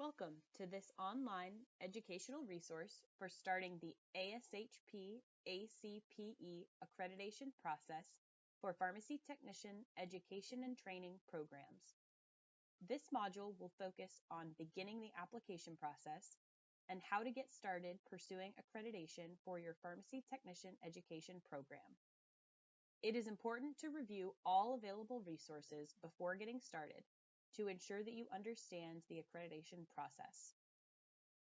Welcome to this online educational resource for starting the ASHP ACPE accreditation process for pharmacy technician education and training programs. This module will focus on beginning the application process and how to get started pursuing accreditation for your pharmacy technician education program. It is important to review all available resources before getting started to ensure that you understand the accreditation process.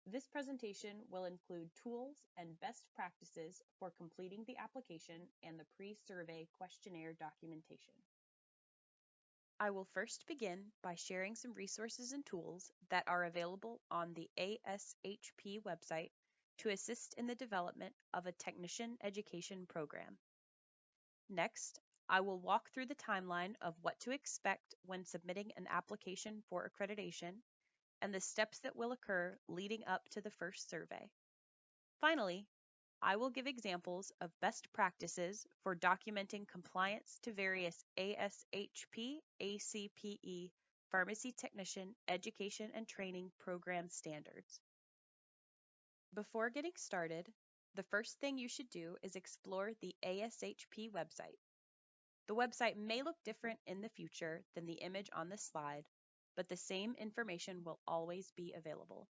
This presentation will include tools and best practices for completing the application and the pre-survey questionnaire documentation. I will first begin by sharing some resources and tools that are available on the ASHP website to assist in the development of a technician education program. Next, I will walk through the timeline of what to expect when submitting an application for accreditation and the steps that will occur leading up to the first survey. Finally, I will give examples of best practices for documenting compliance to various ASHP, ACPE, Pharmacy Technician Education and Training Program standards. Before getting started, the first thing you should do is explore the ASHP website. The website may look different in the future than the image on this slide, but the same information will always be available.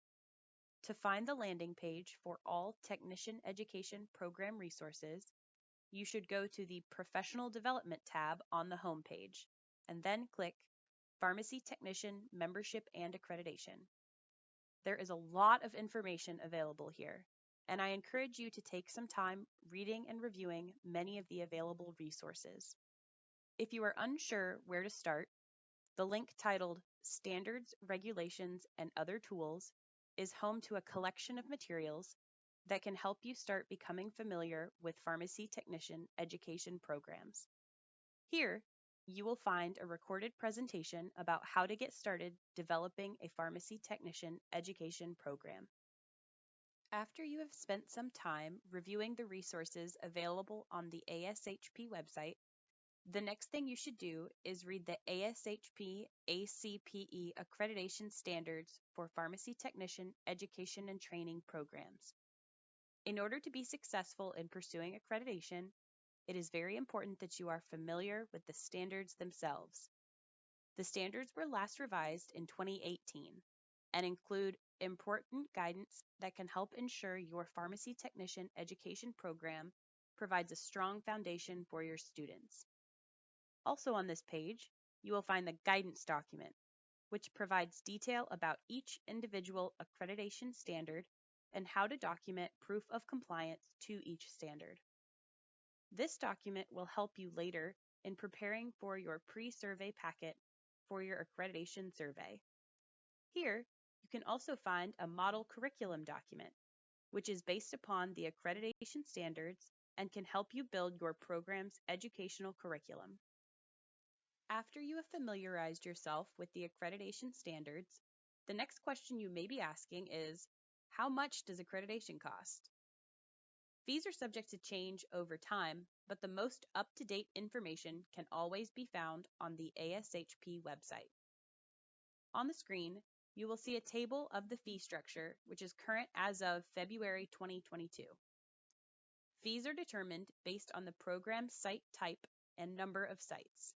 To find the landing page for all Technician Education Program resources, you should go to the Professional Development tab on the home page, and then click Pharmacy Technician Membership and Accreditation. There is a lot of information available here, and I encourage you to take some time reading and reviewing many of the available resources. If you are unsure where to start, the link titled Standards, Regulations, and Other Tools is home to a collection of materials that can help you start becoming familiar with pharmacy technician education programs. Here, you will find a recorded presentation about how to get started developing a pharmacy technician education program. After you have spent some time reviewing the resources available on the ASHP website, the next thing you should do is read the ASHP ACPE accreditation standards for pharmacy technician education and training programs. In order to be successful in pursuing accreditation, it is very important that you are familiar with the standards themselves. The standards were last revised in 2018 and include important guidance that can help ensure your pharmacy technician education program provides a strong foundation for your students. Also on this page, you will find the guidance document, which provides detail about each individual accreditation standard and how to document proof of compliance to each standard. This document will help you later in preparing for your pre-survey packet for your accreditation survey. Here, you can also find a model curriculum document, which is based upon the accreditation standards and can help you build your program's educational curriculum. After you have familiarized yourself with the accreditation standards, the next question you may be asking is, how much does accreditation cost? Fees are subject to change over time, but the most up-to-date information can always be found on the ASHP website. On the screen, you will see a table of the fee structure, which is current as of February 2022. Fees are determined based on the program site type and number of sites.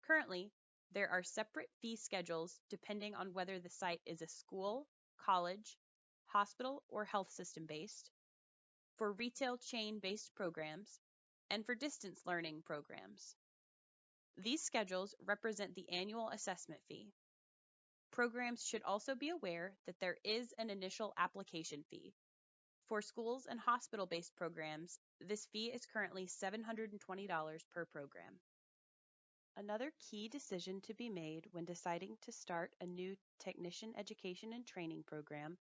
Currently, there are separate fee schedules depending on whether the site is a school, college, hospital, or health system based, for retail chain-based programs, and for distance learning programs. These schedules represent the annual assessment fee. Programs should also be aware that there is an initial application fee. For schools and hospital-based programs, this fee is currently $720 per program. Another key decision to be made when deciding to start a new technician education and training program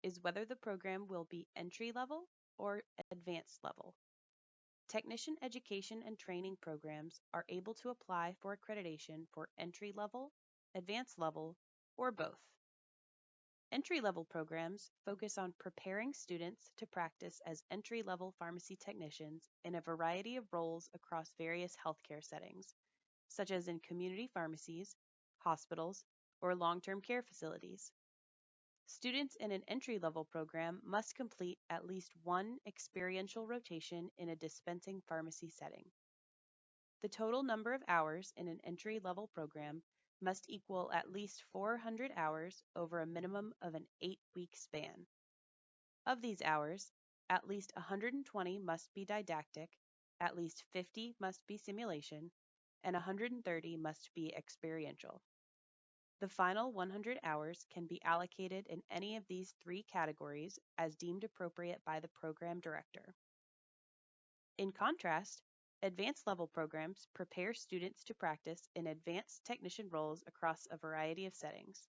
is whether the program will be entry-level or advanced level. Technician education and training programs are able to apply for accreditation for entry-level, advanced level, or both. Entry-level programs focus on preparing students to practice as entry-level pharmacy technicians in a variety of roles across various healthcare settings, such as in community pharmacies, hospitals, or long-term care facilities. Students in an entry-level program must complete at least one experiential rotation in a dispensing pharmacy setting. The total number of hours in an entry-level program must equal at least 400 hours over a minimum of an 8-week span. Of these hours, at least 120 must be didactic, at least 50 must be simulation, and 130 must be experiential. The final 100 hours can be allocated in any of these three categories as deemed appropriate by the program director. In contrast, advanced level programs prepare students to practice in advanced technician roles across a variety of settings.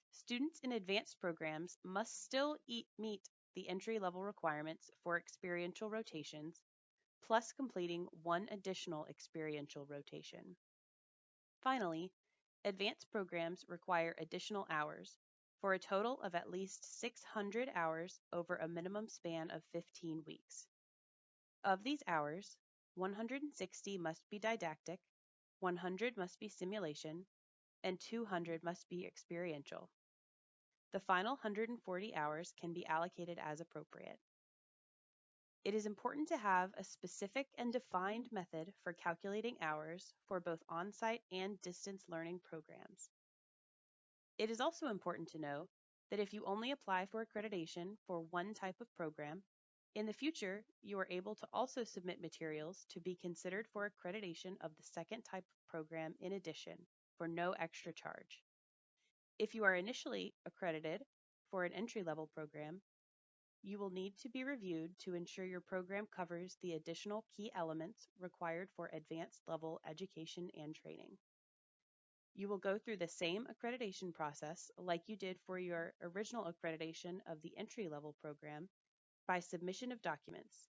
Students in advanced programs must still meet the entry-level requirements for experiential rotations, plus completing one additional experiential rotation. Finally, advanced programs require additional hours, for a total of at least 600 hours over a minimum span of 15 weeks. Of these hours, 160 must be didactic, 100 must be simulation, and 200 must be experiential. The final 140 hours can be allocated as appropriate. It is important to have a specific and defined method for calculating hours for both on-site and distance learning programs. It is also important to know that if you only apply for accreditation for one type of program, in the future, you are able to also submit materials to be considered for accreditation of the second type of program in addition, for no extra charge. If you are initially accredited for an entry-level program, you will need to be reviewed to ensure your program covers the additional key elements required for advanced level education and training. You will go through the same accreditation process like you did for your original accreditation of the entry-level program by submission of documents.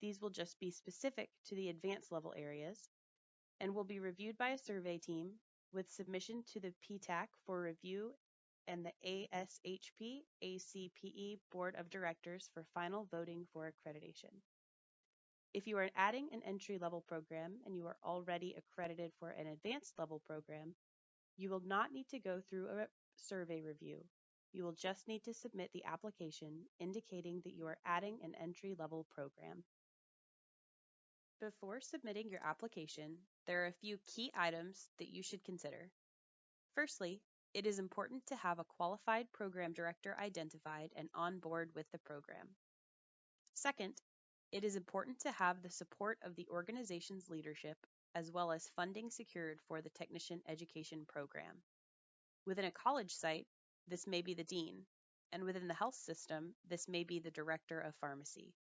These will just be specific to the advanced level areas and will be reviewed by a survey team with submission to the PTEC for review and the ASHP ACPE Board of Directors for final voting for accreditation. If you are adding an entry-level program and you are already accredited for an advanced level program, you will not need to go through a survey review. You will just need to submit the application indicating that you are adding an entry-level program. Before submitting your application, there are a few key items that you should consider. Firstly, it is important to have a qualified program director identified and on board with the program. Second, it is important to have the support of the organization's leadership as well as funding secured for the technician education program. Within a college site, this may be the dean, and within the health system, this may be the director of pharmacy.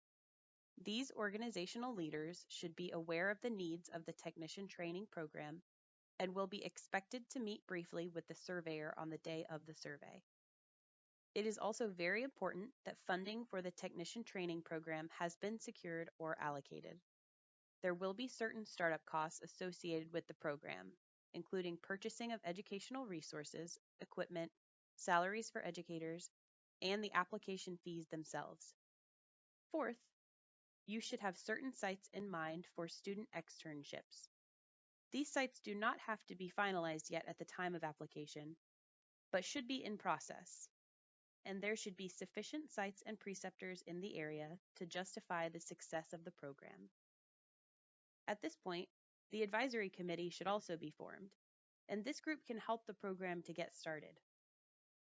These organizational leaders should be aware of the needs of the technician training program and will be expected to meet briefly with the surveyor on the day of the survey. It is also very important that funding for the technician training program has been secured or allocated. There will be certain startup costs associated with the program, including purchasing of educational resources, equipment, salaries for educators, and the application fees themselves. Fourth, you should have certain sites in mind for student externships. These sites do not have to be finalized yet at the time of application, but should be in process, and there should be sufficient sites and preceptors in the area to justify the success of the program. At this point, the advisory committee should also be formed, and this group can help the program to get started.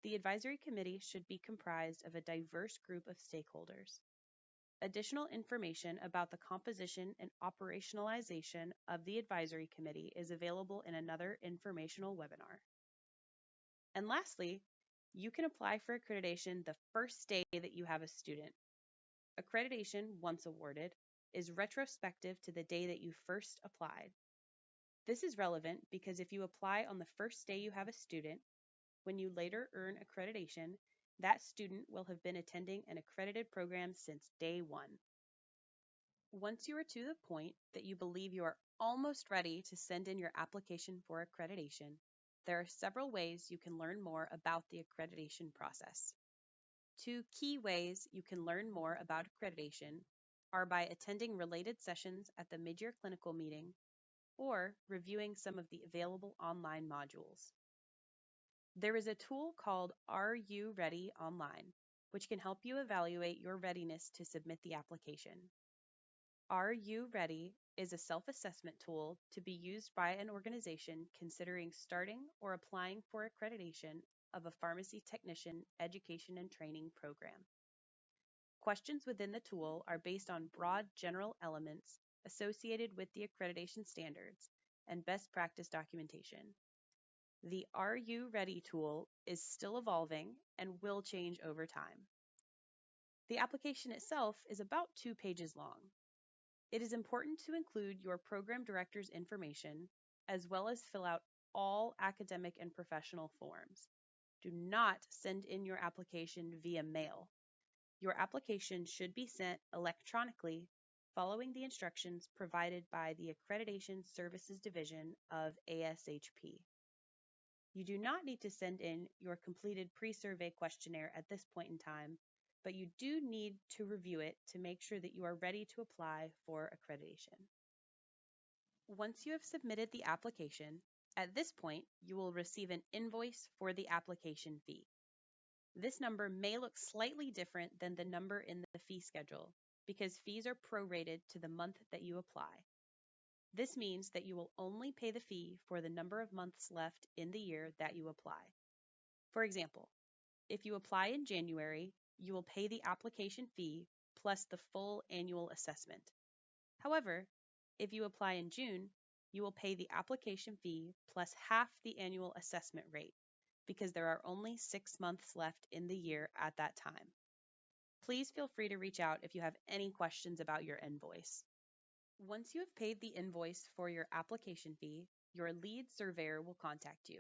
The advisory committee should be comprised of a diverse group of stakeholders. Additional information about the composition and operationalization of the advisory committee is available in another informational webinar. And lastly, you can apply for accreditation the first day that you have a student. Accreditation, once awarded, is retrospective to the day that you first applied. This is relevant because if you apply on the first day you have a student, when you later earn accreditation, that student will have been attending an accredited program since day one. Once you are to the point that you believe you are almost ready to send in your application for accreditation, there are several ways you can learn more about the accreditation process. Two key ways you can learn more about accreditation are by attending related sessions at the Midyear Clinical Meeting or reviewing some of the available online modules. There is a tool called Are You Ready online, which can help you evaluate your readiness to submit the application. Are You Ready is a self-assessment tool to be used by an organization considering starting or applying for accreditation of a pharmacy technician education and training program. Questions within the tool are based on broad general elements associated with the accreditation standards and best practice documentation. The Are You Ready tool is still evolving and will change over time. The application itself is about 2 pages long. It is important to include your program director's information as well as fill out all academic and professional forms. Do not send in your application via mail. Your application should be sent electronically following the instructions provided by the Accreditation Services Division of ASHP. You do not need to send in your completed pre-survey questionnaire at this point in time, but you do need to review it to make sure that you are ready to apply for accreditation. Once you have submitted the application, at this point, you will receive an invoice for the application fee. This number may look slightly different than the number in the fee schedule because fees are prorated to the month that you apply. This means that you will only pay the fee for the number of months left in the year that you apply. For example, if you apply in January, you will pay the application fee plus the full annual assessment. However, if you apply in June, you will pay the application fee plus half the annual assessment rate because there are only 6 months left in the year at that time. Please feel free to reach out if you have any questions about your invoice. Once you have paid the invoice for your application fee, your lead surveyor will contact you.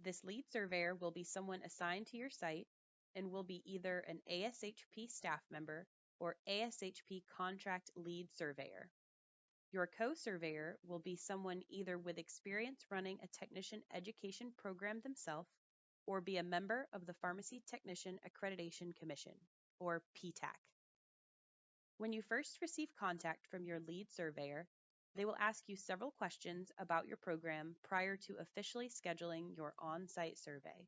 This lead surveyor will be someone assigned to your site and will be either an ASHP staff member or ASHP contract lead surveyor. Your co-surveyor will be someone either with experience running a technician education program themselves or be a member of the Pharmacy Technician Accreditation Commission, or PTEC. When you first receive contact from your lead surveyor, they will ask you several questions about your program prior to officially scheduling your on-site survey.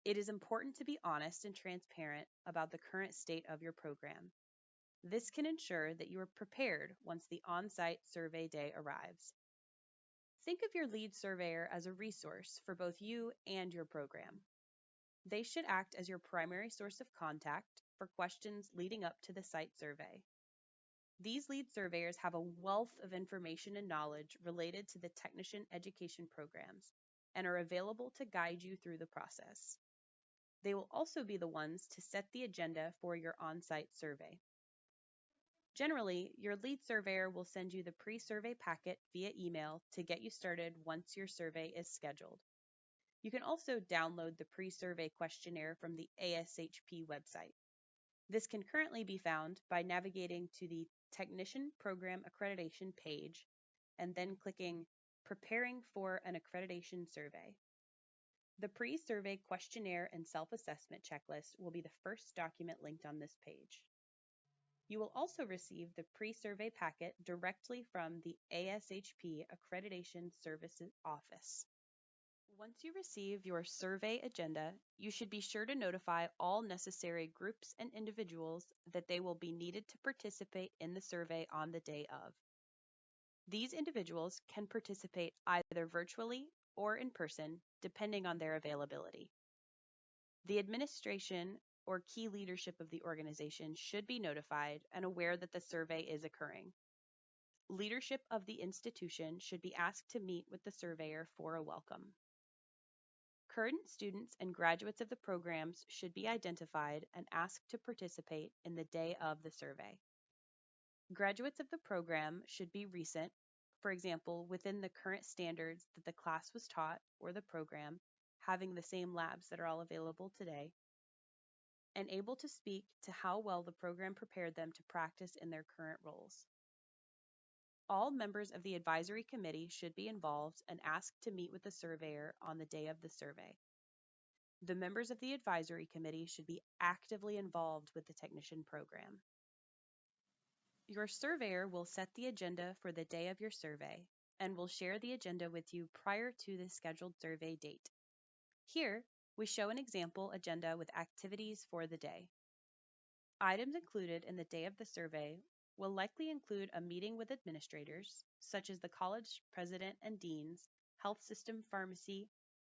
It is important to be honest and transparent about the current state of your program. This can ensure that you are prepared once the on-site survey day arrives. Think of your lead surveyor as a resource for both you and your program. They should act as your primary source of contact for questions leading up to the site survey. These lead surveyors have a wealth of information and knowledge related to the technician education programs and are available to guide you through the process. They will also be the ones to set the agenda for your on-site survey. Generally, your lead surveyor will send you the pre-survey packet via email to get you started once your survey is scheduled. You can also download the pre-survey questionnaire from the ASHP website. This can currently be found by navigating to the Technician Program Accreditation page and then clicking Preparing for an Accreditation Survey. The pre-survey questionnaire and self-assessment checklist will be the first document linked on this page. You will also receive the pre-survey packet directly from the ASHP Accreditation Services Office. Once you receive your survey agenda, you should be sure to notify all necessary groups and individuals that they will be needed to participate in the survey on the day of. These individuals can participate either virtually or in person, depending on their availability. The administration or key leadership of the organization should be notified and aware that the survey is occurring. Leadership of the institution should be asked to meet with the surveyor for a welcome. Current students and graduates of the programs should be identified and asked to participate in the day of the survey. Graduates of the program should be recent, for example, within the current standards that the class was taught or the program, having the same labs that are all available today, and able to speak to how well the program prepared them to practice in their current roles. All members of the advisory committee should be involved and asked to meet with the surveyor on the day of the survey. The members of the advisory committee should be actively involved with the technician program. Your surveyor will set the agenda for the day of your survey and will share the agenda with you prior to the scheduled survey date. Here, we show an example agenda with activities for the day. Items included in the day of the survey will likely include a meeting with administrators, such as the college president and deans, health system pharmacy,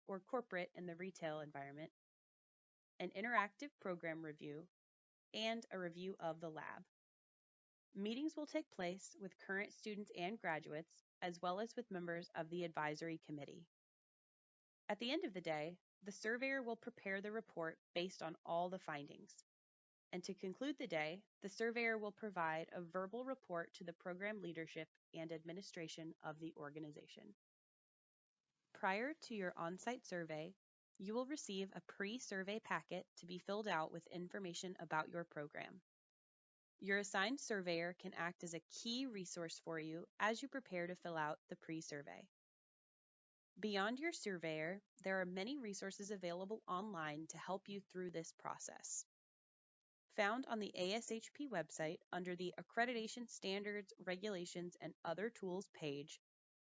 or corporate in the retail environment, an interactive program review, and a review of the lab. Meetings will take place with current students and graduates, as well as with members of the advisory committee. At the end of the day, the surveyor will prepare the report based on all the findings. And to conclude the day, the surveyor will provide a verbal report to the program leadership and administration of the organization. Prior to your on-site survey, you will receive a pre-survey packet to be filled out with information about your program. Your assigned surveyor can act as a key resource for you as you prepare to fill out the pre-survey. Beyond your surveyor, there are many resources available online to help you through this process. Found on the ASHP website under the Accreditation Standards, Regulations, and Other Tools page,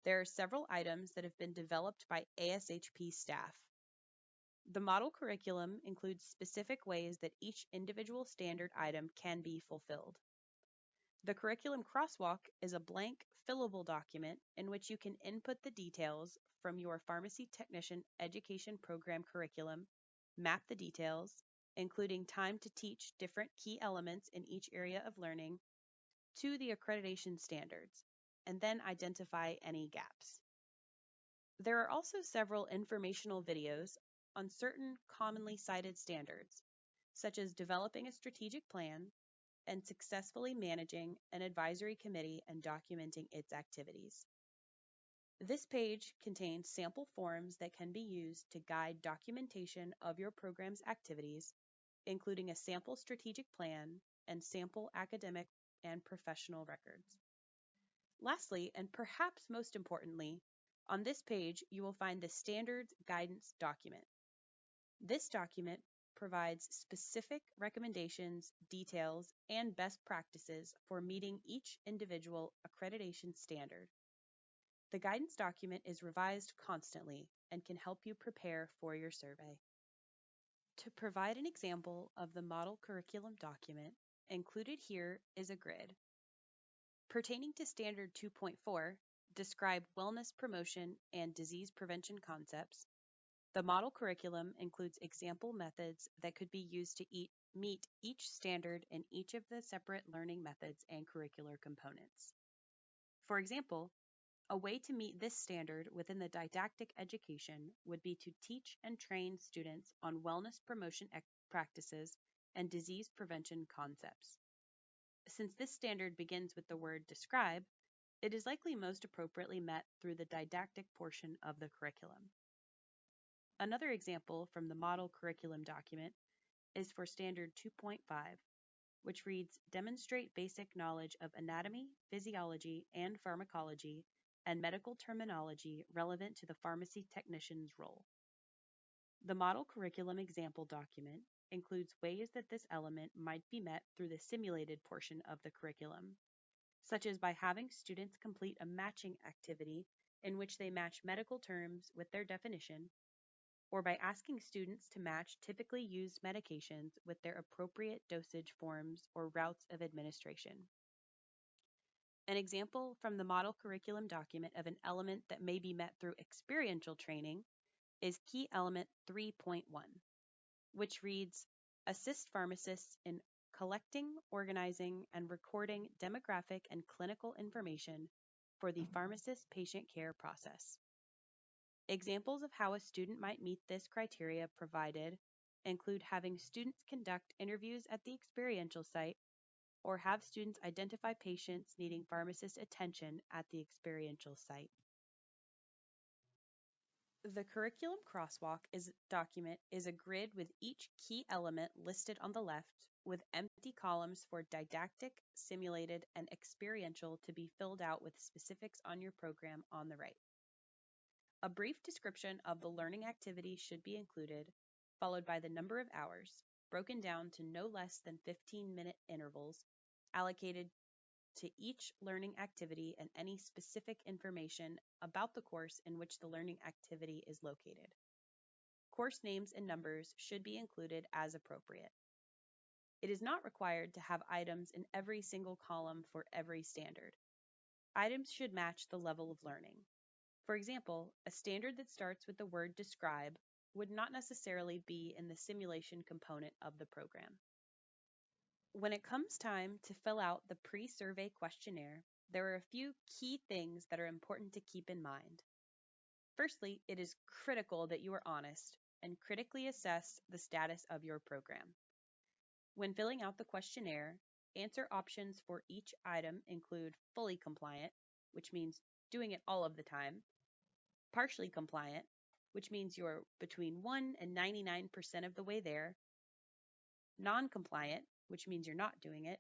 there are several items that have been developed by ASHP staff. The model curriculum includes specific ways that each individual standard item can be fulfilled. The curriculum crosswalk is a blank, fillable document in which you can input the details from your pharmacy technician education program curriculum, map the details, including time to teach different key elements in each area of learning, to the accreditation standards, and then identify any gaps. There are also several informational videos on certain commonly cited standards, such as developing a strategic plan and successfully managing an advisory committee and documenting its activities. This page contains sample forms that can be used to guide documentation of your program's activities, including a sample strategic plan and sample academic and professional records. Lastly, and perhaps most importantly, on this page you will find the Standards Guidance document. This document provides specific recommendations, details, and best practices for meeting each individual accreditation standard. The guidance document is revised constantly and can help you prepare for your survey. To provide an example of the model curriculum document, included here is a grid. Pertaining to Standard 2.4, describe wellness promotion and disease prevention concepts, the model curriculum includes example methods that could be used to meet each standard in each of the separate learning methods and curricular components. For example, a way to meet this standard within the didactic education would be to teach and train students on wellness promotion practices and disease prevention concepts. Since this standard begins with the word describe, it is likely most appropriately met through the didactic portion of the curriculum. Another example from the model curriculum document is for Standard 2.5, which reads, demonstrate basic knowledge of anatomy, physiology, and pharmacology, and medical terminology relevant to the pharmacy technician's role. The model curriculum example document includes ways that this element might be met through the simulated portion of the curriculum, such as by having students complete a matching activity in which they match medical terms with their definition, or by asking students to match typically used medications with their appropriate dosage forms or routes of administration. An example from the model curriculum document of an element that may be met through experiential training is Key Element 3.1, which reads, assist pharmacists in collecting, organizing, and recording demographic and clinical information for the pharmacist patient care process. Examples of how a student might meet this criteria provided include having students conduct interviews at the experiential site or have students identify patients needing pharmacist attention at the experiential site. The curriculum crosswalk document is a grid with each key element listed on the left with empty columns for didactic, simulated, and experiential to be filled out with specifics on your program on the right. A brief description of the learning activity should be included, followed by the number of hours, broken down to no less than 15-minute intervals, allocated to each learning activity and any specific information about the course in which the learning activity is located. course names and numbers should be included as appropriate. It is not required to have items in every single column for every standard. Items should match the level of learning. For example, a standard that starts with the word describe would not necessarily be in the simulation component of the program. When it comes time to fill out the pre-survey questionnaire, there are a few key things that are important to keep in mind. Firstly, it is critical that you are honest and critically assess the status of your program. When filling out the questionnaire, answer options for each item include fully compliant, which means doing it all of the time, partially compliant, which means you're between 1 and 99% of the way there, non-compliant, which means you're not doing it,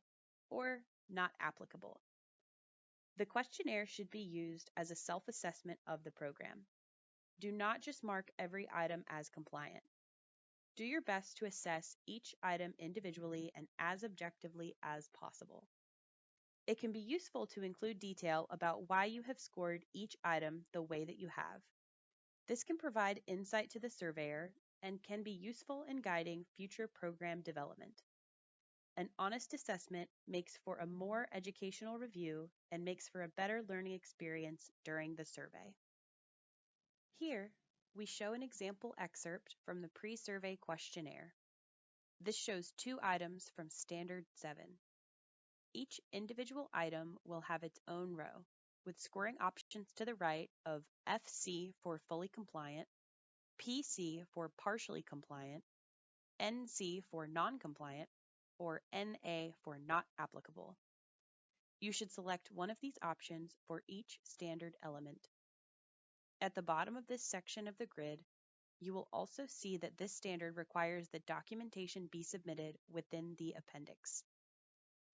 or not applicable. The questionnaire should be used as a self-assessment of the program. Do not just mark every item as compliant. Do your best to assess each item individually and as objectively as possible. It can be useful to include detail about why you have scored each item the way that you have. This can provide insight to the surveyor and can be useful in guiding future program development. An honest assessment makes for a more educational review and makes for a better learning experience during the survey. Here, we show an example excerpt from the pre-survey questionnaire. This shows 2 items from Standard 7. Each individual item will have its own row, with scoring options to the right of FC for fully compliant, PC for partially compliant, NC for non-compliant, or NA for not applicable. You should select one of these options for each standard element. At the bottom of this section of the grid, you will also see that this standard requires that documentation be submitted within the appendix.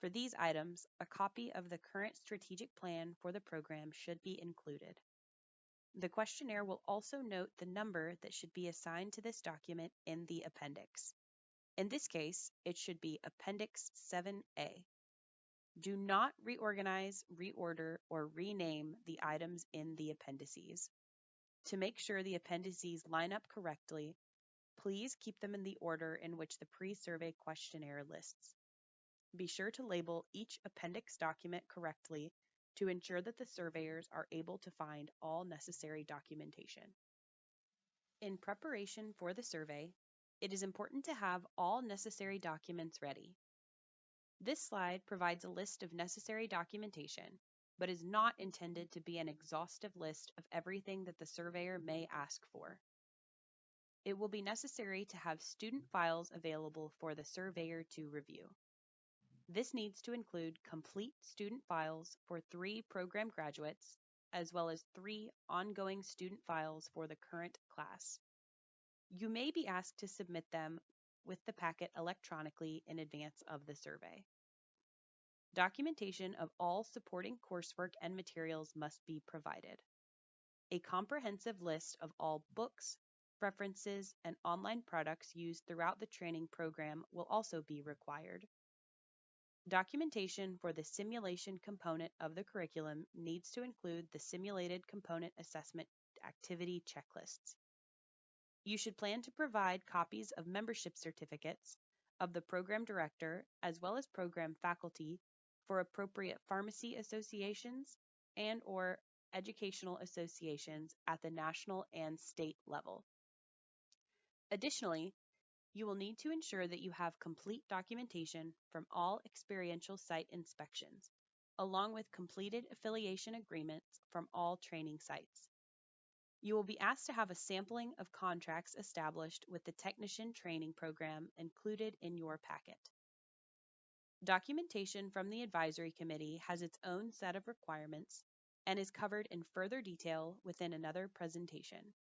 For these items, a copy of the current strategic plan for the program should be included. The questionnaire will also note the number that should be assigned to this document in the appendix. In this case, it should be Appendix 7A. Do not reorganize, reorder, or rename the items in the appendices. To make sure the appendices line up correctly, please keep them in the order in which the pre-survey questionnaire lists. Be sure to label each appendix document correctly to ensure that the surveyors are able to find all necessary documentation. In preparation for the survey, it is important to have all necessary documents ready. This slide provides a list of necessary documentation, but is not intended to be an exhaustive list of everything that the surveyor may ask for. It will be necessary to have student files available for the surveyor to review. This needs to include complete student files for 3 program graduates, as well as 3 ongoing student files for the current class. You may be asked to submit them with the packet electronically in advance of the survey. Documentation of all supporting coursework and materials must be provided. A comprehensive list of all books, references, and online products used throughout the training program will also be required. Documentation for the simulation component of the curriculum needs to include the simulated component assessment activity checklists. You should plan to provide copies of membership certificates of the program director as well as program faculty for appropriate pharmacy associations and/or educational associations at the national and state level. Additionally, you will need to ensure that you have complete documentation from all experiential site inspections, along with completed affiliation agreements from all training sites. You will be asked to have a sampling of contracts established with the technician training program included in your packet. Documentation from the advisory committee has its own set of requirements and is covered in further detail within another presentation.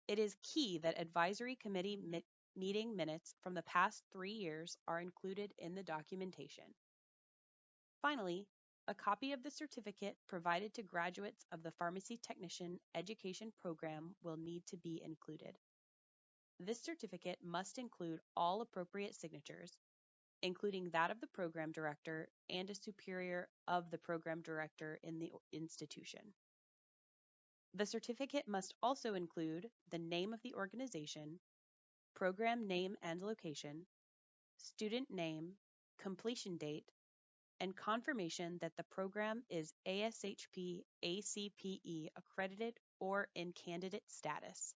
It is key that advisory committee meeting minutes from the past 3 years are included in the documentation. Finally, a copy of the certificate provided to graduates of the Pharmacy Technician Education Program will need to be included. This certificate must include all appropriate signatures, including that of the program director and a superior of the program director in the institution. The certificate must also include the name of the organization, program name and location, student name, completion date, and confirmation that the program is ASHP ACPE accredited or in candidate status.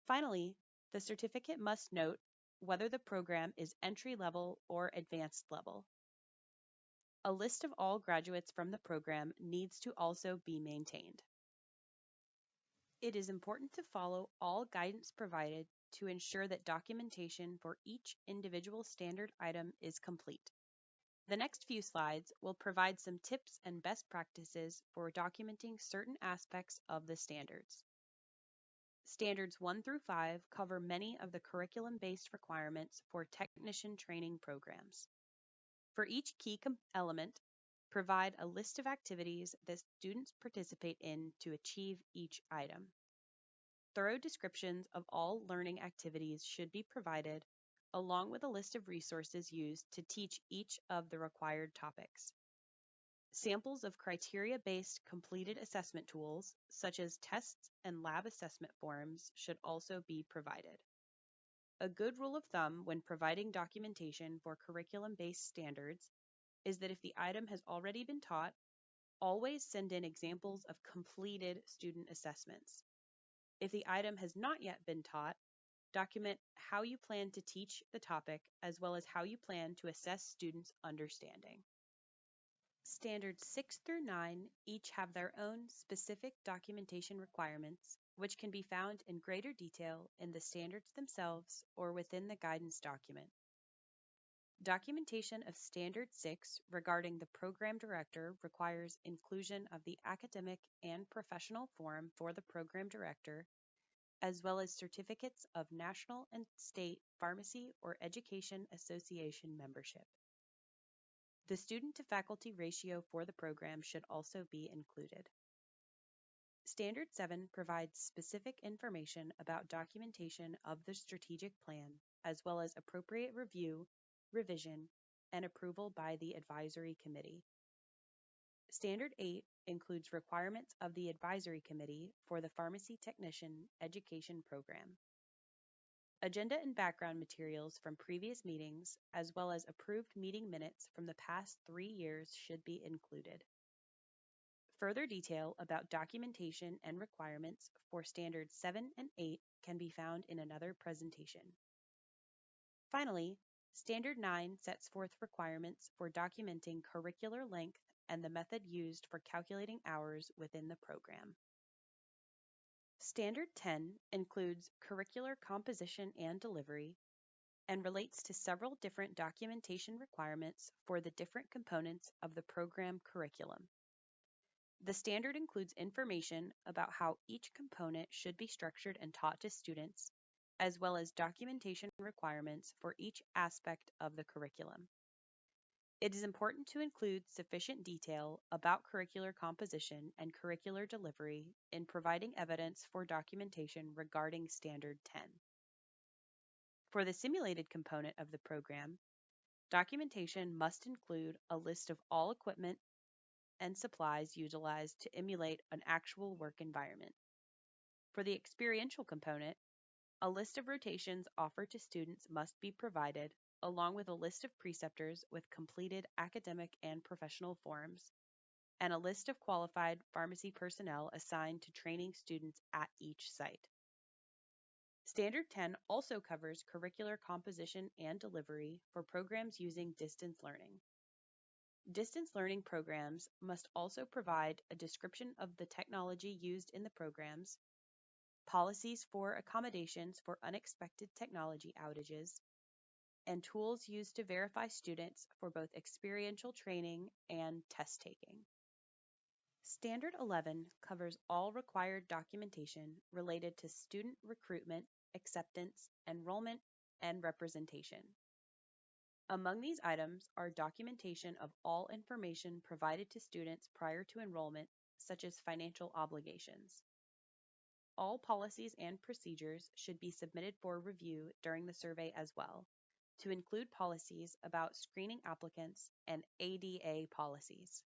Finally, the certificate must note whether the program is entry level or advanced level. A list of all graduates from the program needs to also be maintained. It is important to follow all guidance provided to ensure that documentation for each individual standard item is complete. The next few slides will provide some tips and best practices for documenting certain aspects of the standards. Standards 1 through 5 cover many of the curriculum-based requirements for technician training programs. For each key element, provide a list of activities that students participate in to achieve each item. Thorough descriptions of all learning activities should be provided, along with a list of resources used to teach each of the required topics. Samples of criteria-based completed assessment tools, such as tests and lab assessment forms, should also be provided. A good rule of thumb when providing documentation for curriculum-based standards is that if the item has already been taught, always send in examples of completed student assessments. If the item has not yet been taught, document how you plan to teach the topic as well as how you plan to assess students' understanding. Standards 6 through 9 each have their own specific documentation requirements, which can be found in greater detail in the standards themselves or within the guidance document. Documentation of Standard 6 regarding the program director requires inclusion of the academic and professional form for the program director, as well as certificates of national and state pharmacy or education association membership. The student-to-faculty ratio for the program should also be included. Standard 7 provides specific information about documentation of the strategic plan, as well as appropriate review, revision, and approval by the advisory committee. Standard 8 includes requirements of the advisory committee for the pharmacy technician education program. Agenda and background materials from previous meetings, as well as approved meeting minutes from the past 3 years, should be included. Further detail about documentation and requirements for Standards 7 and 8 can be found in another presentation. Finally, Standard 9 sets forth requirements for documenting curricular length and the method used for calculating hours within the program. Standard 10 includes curricular composition and delivery and relates to several different documentation requirements for the different components of the program curriculum. The standard includes information about how each component should be structured and taught to students, as well as documentation requirements for each aspect of the curriculum. It is important to include sufficient detail about curricular composition and curricular delivery in providing evidence for documentation regarding Standard 10. For the simulated component of the program, documentation must include a list of all equipment and supplies utilized to emulate an actual work environment. For the experiential component, a list of rotations offered to students must be provided, along with a list of preceptors with completed academic and professional forms, and a list of qualified pharmacy personnel assigned to training students at each site. Standard 10 also covers curricular composition and delivery for programs using distance learning. Distance learning programs must also provide a description of the technology used in the programs, policies for accommodations for unexpected technology outages, and tools used to verify students for both experiential training and test taking. Standard 11 covers all required documentation related to student recruitment, acceptance, enrollment, and representation. Among these items are documentation of all information provided to students prior to enrollment, such as financial obligations. All policies and procedures should be submitted for review during the survey as well, to include policies about screening applicants and ADA policies.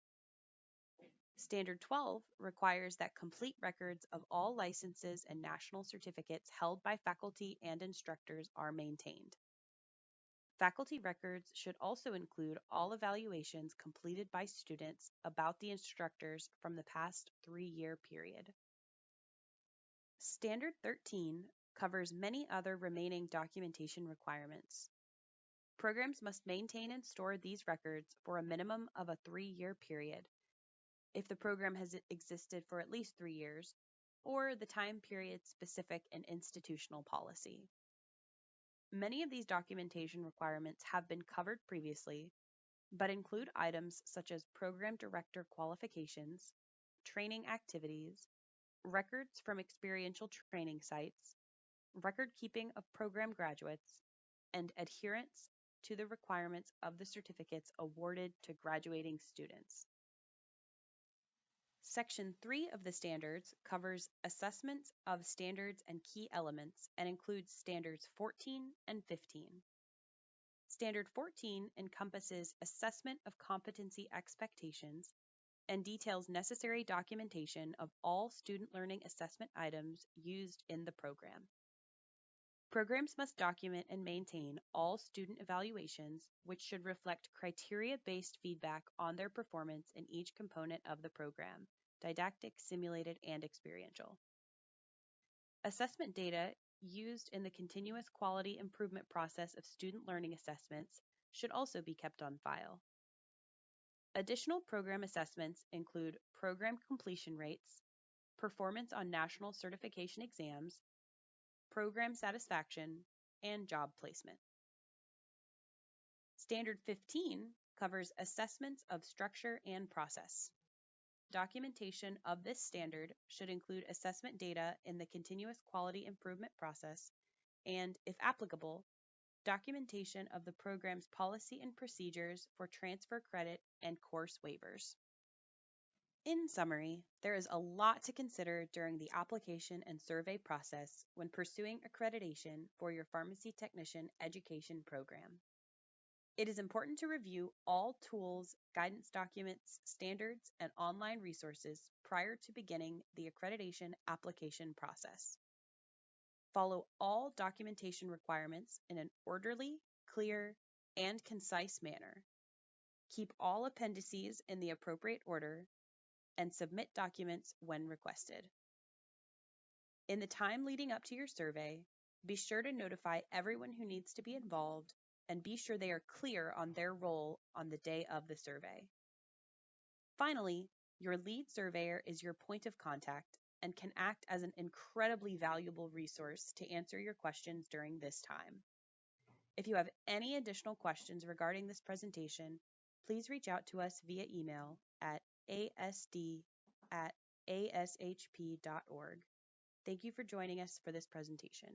Standard 12 requires that complete records of all licenses and national certificates held by faculty and instructors are maintained. Faculty records should also include all evaluations completed by students about the instructors from the past 3-year period. Standard 13 covers many other remaining documentation requirements. Programs must maintain and store these records for a minimum of a 3-year period, if the program has existed for at least 3 years, or the time period specific in institutional policy. Many of these documentation requirements have been covered previously, but include items such as program director qualifications, training activities, records from experiential training sites, record keeping of program graduates, and adherence to the requirements of the certificates awarded to graduating students. Section 3 of the standards covers assessments of standards and key elements and includes standards 14 and 15. Standard 14 encompasses assessment of competency expectations and details necessary documentation of all student learning assessment items used in the program. Programs must document and maintain all student evaluations, which should reflect criteria-based feedback on their performance in each component of the program, didactic, simulated, and experiential. Assessment data used in the continuous quality improvement process of student learning assessments should also be kept on file. Additional program assessments include program completion rates, performance on national certification exams, program satisfaction, and job placement. Standard 15 covers assessments of structure and process. Documentation of this standard should include assessment data in the continuous quality improvement process and, if applicable, documentation of the program's policy and procedures for transfer credit and course waivers. In summary, there is a lot to consider during the application and survey process when pursuing accreditation for your pharmacy technician education program. It is important to review all tools, guidance documents, standards, and online resources prior to beginning the accreditation application process. Follow all documentation requirements in an orderly, clear, and concise manner. Keep all appendices in the appropriate order and submit documents when requested. In the time leading up to your survey, be sure to notify everyone who needs to be involved and be sure they are clear on their role on the day of the survey. Finally, your lead surveyor is your point of contact and can act as an incredibly valuable resource to answer your questions during this time. If you have any additional questions regarding this presentation, please reach out to us via email at asd@ashp.org. Thank you for joining us for this presentation.